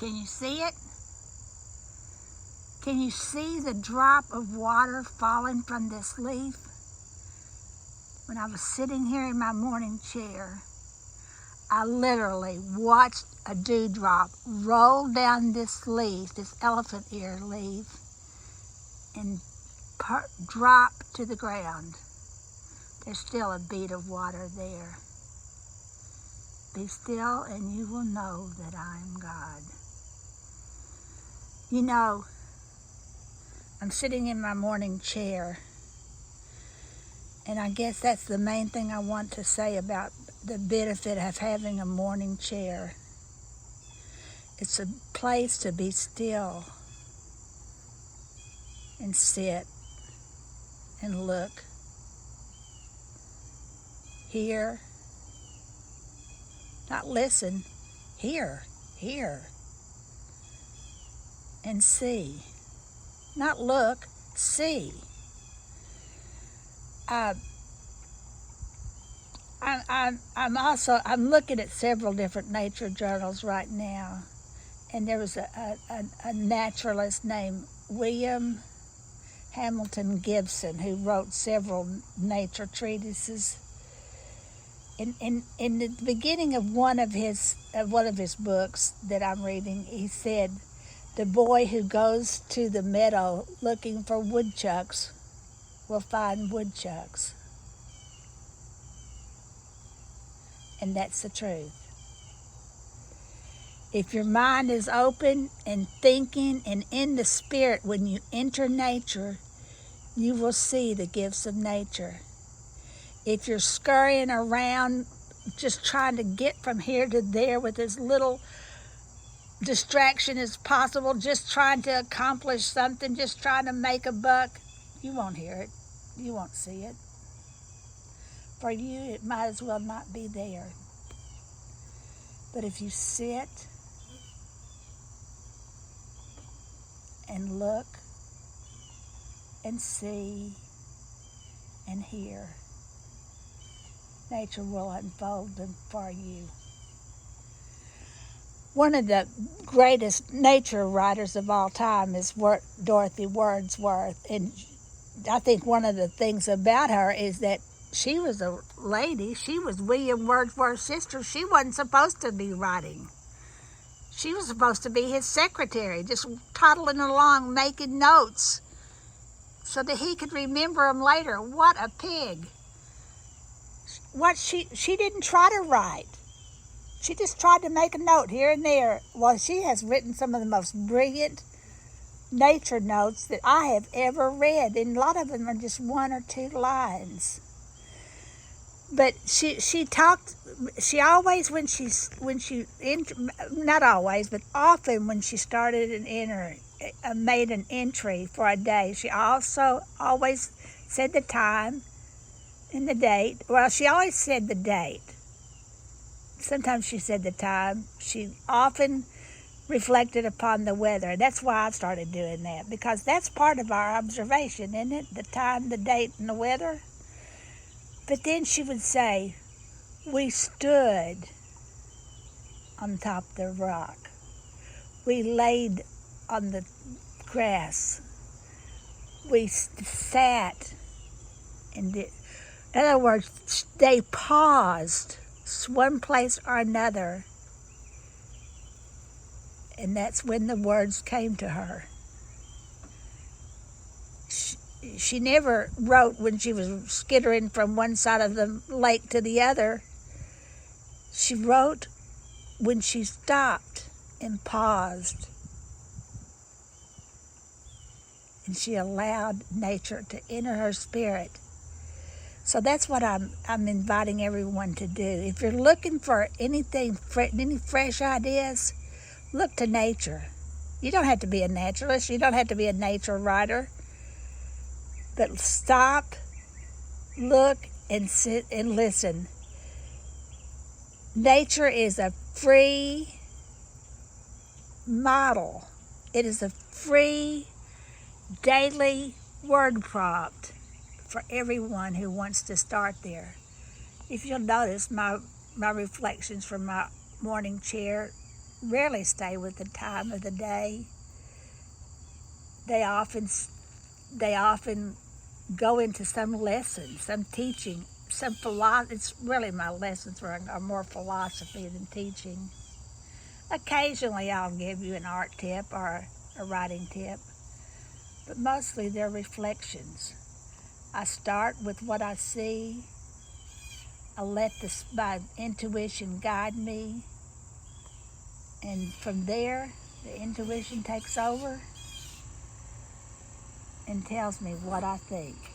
Can you see it? Can you see the drop of water falling from this leaf? When I was sitting here in my morning chair, I literally watched a dewdrop roll down this leaf, this elephant ear leaf, and drop to the ground. There's still a bead of water there. Be still and you will know that I am God. You know, I'm sitting in my morning chair, and I guess that's the main thing I want to say about the benefit of having a morning chair. It's a place to be still and sit and look, hear, not listen, hear, and see. Not look, see. I'm looking at several different nature journals right now, and there was a naturalist named William Hamilton Gibson who wrote several nature treatises. In the beginning of one of his books that I'm reading, he said, "The boy who goes to the meadow looking for woodchucks will find woodchucks." And that's the truth. If your mind is open and thinking and in the spirit, when you enter nature, you will see the gifts of nature. If you're scurrying around just trying to get from here to there with as little distraction as possible, just trying to accomplish something, just trying to make a buck, you won't hear it. You won't see it. For you, it might as well not be there. But if you sit and look and see and hear, nature will unfold them for you. One of the greatest nature writers of all time is Dorothy Wordsworth. And I think one of the things about her is that she was a lady. She was William Wordsworth's sister. She wasn't supposed to be writing. She was supposed to be his secretary, just toddling along, making notes so that he could remember them later. What a pig. She didn't try to write. She just tried to make a note here and there. Well, she has written some of the most brilliant nature notes that I have ever read, and a lot of them are just 1 or 2 lines. But she always, not always, but often when she started made an entry for a day, she also always said the time and the date. Well, she always said the date. Sometimes she said the time. She often reflected upon the weather. That's why I started doing that, because that's part of our observation, isn't it? The time, the date, and the weather. But then she would say, "We stood on top of the rock. We laid on the grass. We sat and did." In other words, they paused one place or another, and that's when the words came to her. She never wrote when she was skittering from one side of the lake to the other. She wrote when she stopped and paused, and she allowed nature to enter her spirit. So that's what I'm inviting everyone to do. If you're looking for any fresh ideas, look to nature. You don't have to be a naturalist. You don't have to be a nature writer. But stop, look, and sit and listen. Nature is a free model. It is a free daily word prompt for everyone who wants to start there. If you'll notice, my reflections from my morning chair rarely stay with the time of the day. They often go into some lesson, some teaching, some philosophy. It's really my lessons are more philosophy than teaching. Occasionally I'll give you an art tip or a writing tip, but mostly they're reflections. I start with what I see. I let my intuition guide me, and from there the intuition takes over and tells me what I think.